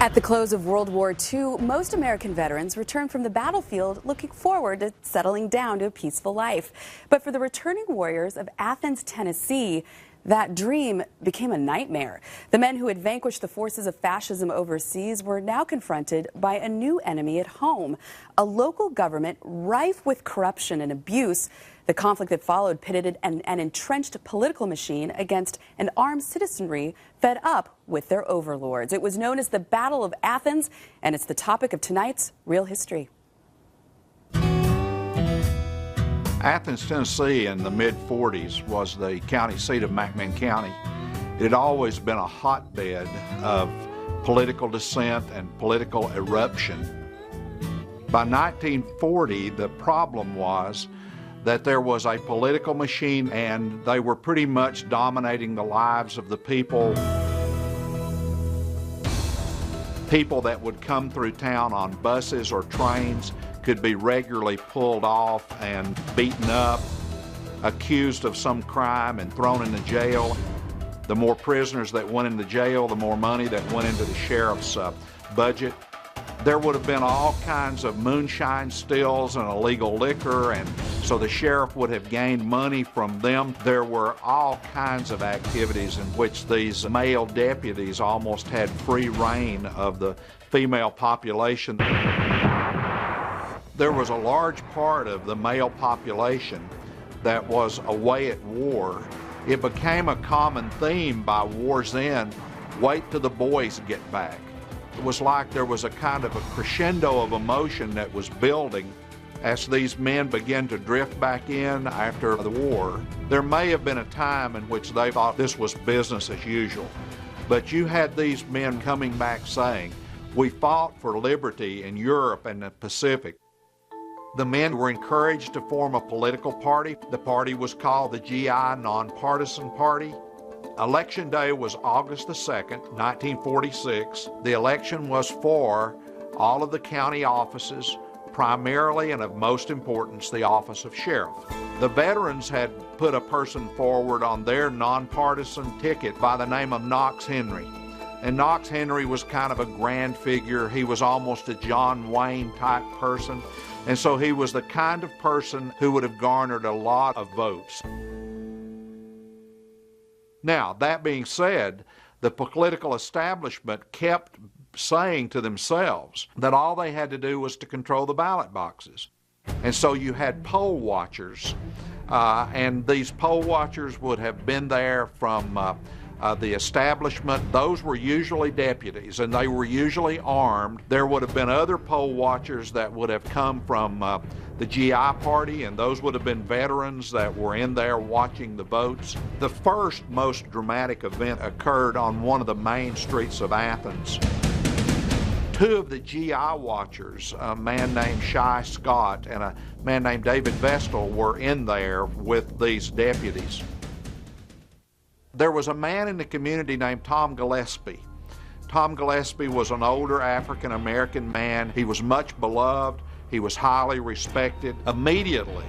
At the close of World War II, most American veterans returned from the battlefield looking forward to settling down to a peaceful life. But for the returning warriors of Athens, Tennessee, that dream became a nightmare. The men who had vanquished the forces of fascism overseas were now confronted by a new enemy at home, a local government rife with corruption and abuse. The conflict that followed pitted an entrenched political machine against an armed citizenry fed up with their overlords. It was known as the Battle of Athens, and it's the topic of tonight's Real History. Athens, Tennessee in the mid-40s was the county seat of McMinn County. It had always been a hotbed of political dissent and political eruption. By 1940, the problem was that there was a political machine and they were pretty much dominating the lives of the people. People that would come through town on buses or trains could be regularly pulled off and beaten up, accused of some crime and thrown into jail. The more prisoners that went into jail, the more money that went into the sheriff's budget. There would have been all kinds of moonshine stills and illegal liquor, and so the sheriff would have gained money from them. There were all kinds of activities in which these male deputies almost had free reign of the female population. There was a large part of the male population that was away at war. It became a common theme by war's end, wait till the boys get back. It was like there was a kind of a crescendo of emotion that was building as these men began to drift back in after the war. There may have been a time in which they thought this was business as usual, but you had these men coming back saying, "We fought for liberty in Europe and the Pacific." The men were encouraged to form a political party. The party was called the GI Nonpartisan Party. Election day was August the 2nd, 1946. The election was for all of the county offices, primarily and of most importance, the office of sheriff. The veterans had put a person forward on their nonpartisan ticket by the name of Knox Henry. And Knox Henry was kind of a grand figure. He was almost a John Wayne type person. And so he was the kind of person who would have garnered a lot of votes. Now, that being said, the political establishment kept saying to themselves that all they had to do was to control the ballot boxes. And so you had poll watchers, and these poll watchers would have been there from the establishment. Those were usually deputies, and they were usually armed. There would have been other poll watchers that would have come from the GI party, and those would have been veterans that were in there watching the votes. The first most dramatic event occurred on one of the main streets of Athens. Two of the GI watchers, a man named Shy Scott and a man named David Vestal, were in there with these deputies. There was a man in the community named Tom Gillespie. Tom Gillespie was an older African-American man. He was much beloved. He was highly respected. Immediately,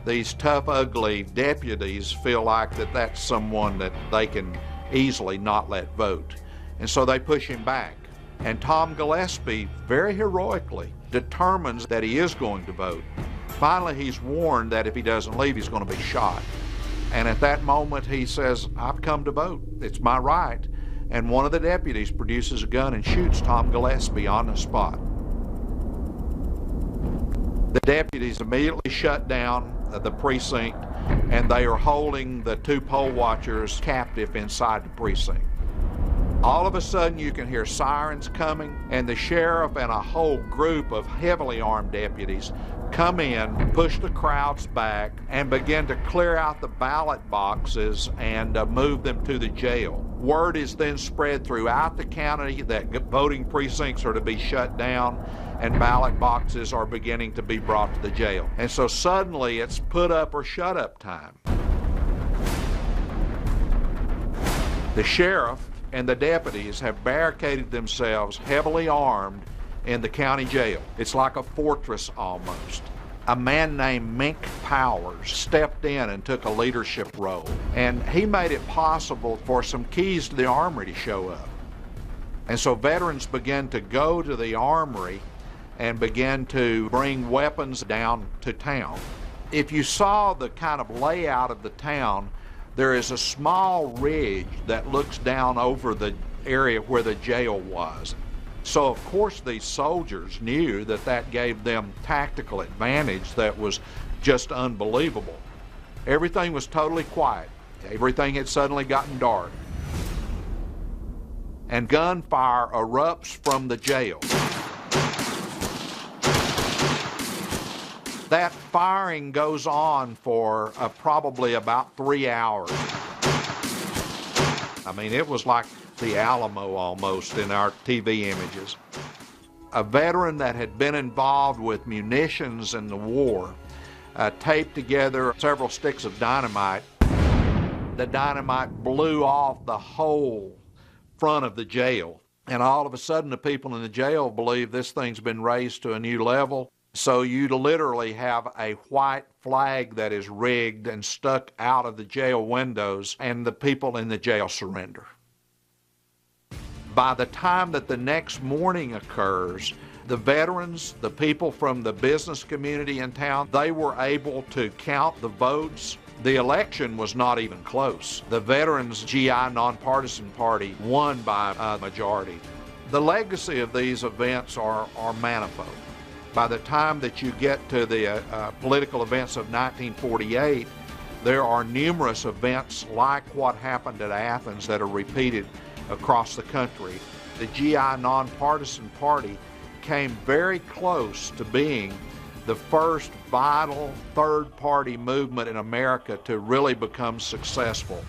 these tough, ugly deputies feel like that's someone that they can easily not let vote. And so they push him back. And Tom Gillespie, very heroically, determines that he is going to vote. Finally, he's warned that if he doesn't leave, he's going to be shot. And at that moment, he says, "I've come to vote. It's my right." And one of the deputies produces a gun and shoots Tom Gillespie on the spot. The deputies immediately shut down the precinct, and they are holding the two poll watchers captive inside the precinct. All of a sudden, you can hear sirens coming, and the sheriff and a whole group of heavily armed deputies come in, push the crowds back, and begin to clear out the ballot boxes and move them to the jail. Word is then spread throughout the county that voting precincts are to be shut down and ballot boxes are beginning to be brought to the jail. And so suddenly it's put up or shut up time. The sheriff and the deputies have barricaded themselves, heavily armed, in the county jail. It's like a fortress almost. A man named Mink Powers stepped in and took a leadership role, and he made it possible for some keys to the armory to show up. And so veterans began to go to the armory and began to bring weapons down to town. If you saw the kind of layout of the town, there is a small ridge that looks down over the area where the jail was. So of course these soldiers knew that that gave them tactical advantage that was just unbelievable. Everything was totally quiet. Everything had suddenly gotten dark. And gunfire erupts from the jail. That firing goes on for probably about 3 hours. I mean, it was like the Alamo almost in our TV images. A veteran that had been involved with munitions in the war taped together several sticks of dynamite. The dynamite blew off the whole front of the jail. And all of a sudden the people in the jail believe this thing's been raised to a new level. So you literally have a white flag that is rigged and stuck out of the jail windows, and the people in the jail surrender. By the time that the next morning occurs, the veterans, the people from the business community in town, they were able to count the votes. The election was not even close. The Veterans GI Nonpartisan Party won by a majority. The legacy of these events are manifold. By the time that you get to the political events of 1948, there are numerous events like what happened at Athens that are repeated across the country. The GI Nonpartisan Party came very close to being the first vital third-party movement in America to really become successful.